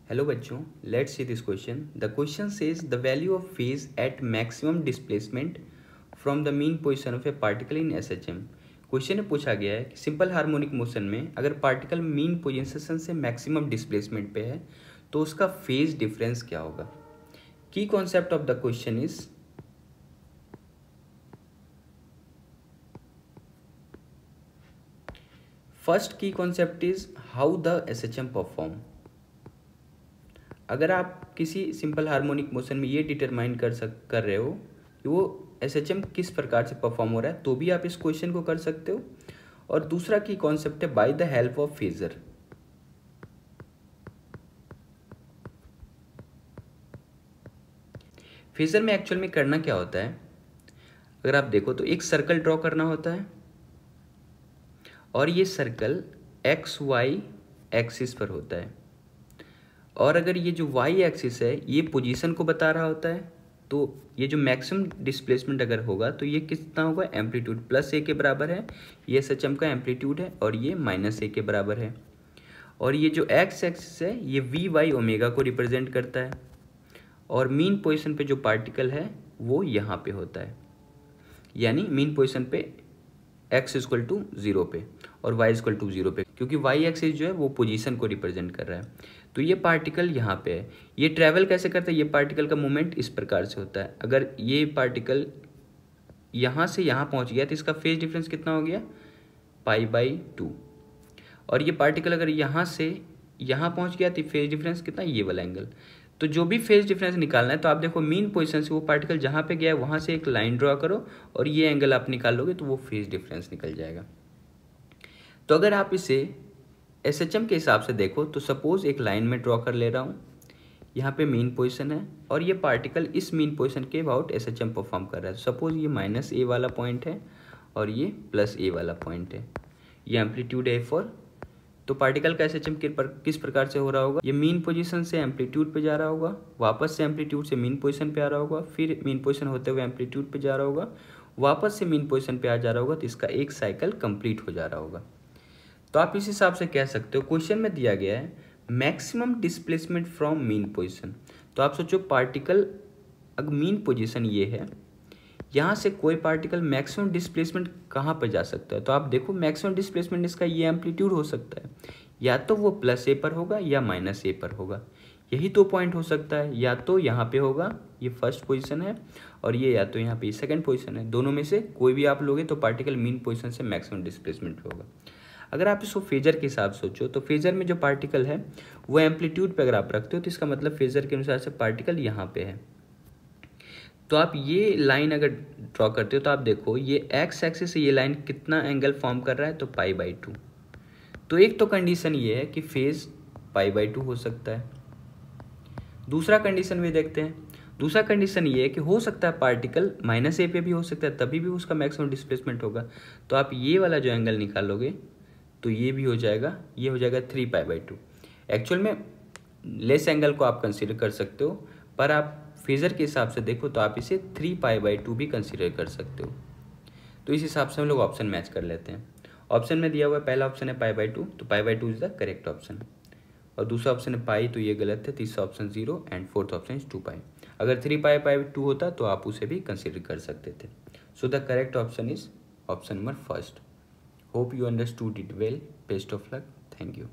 Hello बच्चों, let's see this question. The question says the value of phase at maximum displacement from the mean position of a particle in SHM. Question में पूछा गया है कि simple harmonic motion में अगर particle mean position से maximum displacement पे है तो उसका फेज डिफरेंस क्या होगा. Key concept of the question is first key concept is how the SHM perform. अगर आप किसी सिंपल हार्मोनिक मोशन में ये डिटरमाइन कर रहे हो कि वो एसएचएम किस प्रकार से परफॉर्म हो रहा है तो भी आप इस क्वेश्चन को कर सकते हो. और दूसरा की कॉन्सेप्ट है by the help of phasor. Phasor में एक्चुअल में करना क्या होता है, अगर आप देखो तो एक सर्कल ड्रॉ करना होता है और ये सर्कल एक्स वाई एक्सिस पर होता है. और अगर ये जो वाई एक्सिस है ये पोजीशन को बता रहा होता है तो ये जो मैक्सिमम डिस्प्लेसमेंट अगर होगा तो ये कितना होगा, एम्पलीट्यूड प्लस ए के बराबर है. ये एसएचएम का एम्पलीट्यूड है और ये माइनस ए के बराबर है. और ये जो एक्स एक्सिस है ये वी वाई ओमेगा को रिप्रेजेंट करता है. और मीन पोजीशन पे जो पार्टिकल है वो यहाँ पे होता है, यानी मीन पोजीशन पे एक्स इक्वल टू 0 पे और वाई इक्वल टू 0 पे, क्योंकि वाई एक्सिस जो है वो पोजीशन को रिप्रेजेंट कर रहा है. तो ये पार्टिकल यहाँ पे है. ये ट्रैवल कैसे करता है, ये पार्टिकल का मूवमेंट इस प्रकार से होता है. अगर ये पार्टिकल यहाँ से यहाँ पहुँच गया तो इसका फेज डिफरेंस कितना हो गया, π/2. और ये पार्टिकल अगर यहाँ से यहाँ पहुँच गया तो फेज डिफरेंस कितना, ये वाला एंगल. तो जो भी फेज डिफरेंस निकालना है तो आप देखो मीन पोजीशन से वो पार्टिकल जहाँ पे गया है वहाँ से एक लाइन ड्रॉ करो और ये एंगल आप निकाल लोगे तो वो फेज डिफरेंस निकल जाएगा. तो अगर आप इसे एसएचएम के हिसाब से देखो तो सपोज एक लाइन में ड्रॉ कर ले रहा हूँ, यहाँ पे मीन पोजीशन है और ये पार्टिकल इस मीन पोजीशन के अबाउट एसएचएम परफॉर्म कर रहा है. सपोज ये माइनस ए वाला पॉइंट है और ये प्लस ए वाला पॉइंट है. ये एम्पलीट्यूड है फॉर. तो पार्टिकल का एसएचएम किस प्रकार से हो रहा होगा, ये मीन पोजीशन से एम्पलीट्यूड पे जा रहा होगा, वापस से एम्पलीट्यूड से मीन पोजीशन पे आ रहा होगा, फिर मीन पोजीशन होते हुए एम्पलीट्यूड पे जा रहा होगा, वापस से मीन पोजीशन पे आ जा रहा होगा. तो इसका एक साइकिल कंप्लीट हो जा रहा होगा. तो आप इस हिसाब से कह सकते हो क्वेश्चन में दिया गया है maximum displacement from mean position. तो आप सोचो पार्टिकल अगर मीन पोजीशन ये है, यहाँ से कोई पार्टिकल मैक्सिमम डिस्प्लेसमेंट कहाँ पर जा सकता है. तो आप देखो मैक्सिमम डिस्प्लेसमेंट इसका ये एम्पलीट्यूड हो सकता है, या तो वो प्लस ए पर होगा या माइनस ए पर होगा. यही तो पॉइंट हो सकता है, या तो यहाँ पे होगा, ये फर्स्ट पोजीशन है, और ये या तो यहाँ पे सेकंड पोजीशन है. दोनों में से कोई भी आप लोगे तो पार्टिकल मीन पोजीशन से मैक्सिमम डिस्प्लेसमेंट पे होगा. अगर आप इसको फेजर के हिसाब से सोचो तो फेजर में जो पार्टिकल है वो एम्पलीट्यूड पे अगर आप रखते हो तो इसका मतलब फेजर के अनुसार से पार्टिकल यहाँ पे है. तो आप ये लाइन अगर ड्रॉ करते हो तो आप देखो ये एक्स एक्सिस से ये लाइन कितना एंगल फॉर्म कर रहा है, तो π/2. तो एक तो कंडीशन ये है कि फेज π/2 हो सकता है. दूसरा कंडीशन भी देखते हैं. दूसरा कंडीशन ये है कि हो सकता है पार्टिकल माइनस ए पे भी हो सकता है, तभी भी उसका मैक्सिमम डिस्प्लेसमेंट होगा. तो आप ये वाला जो एंगल निकालोगे तो ये भी हो जाएगा, ये हो जाएगा 3π/2. एक्चुअल में लेस एंगल को आप कंसीडर कर सकते हो, पर आप फेजर के हिसाब से देखो तो आप इसे 3π/2 भी कंसीडर कर सकते हो. तो इस हिसाब से हम लोग ऑप्शन मैच कर लेते हैं. ऑप्शन में दिया हुआ पहला ऑप्शन है π/2, तो π/2 इज द करेक्ट ऑप्शन. और दूसरा ऑप्शन है पाई, तो ये गलत है. तीसरा option 0 and fourth option is 2π. अगर 3π/2 होता तो आप उसे भी कंसीडर कर सकते थे. So the correct option is option number first. Hope you understood it well. Best of luck. Thank you.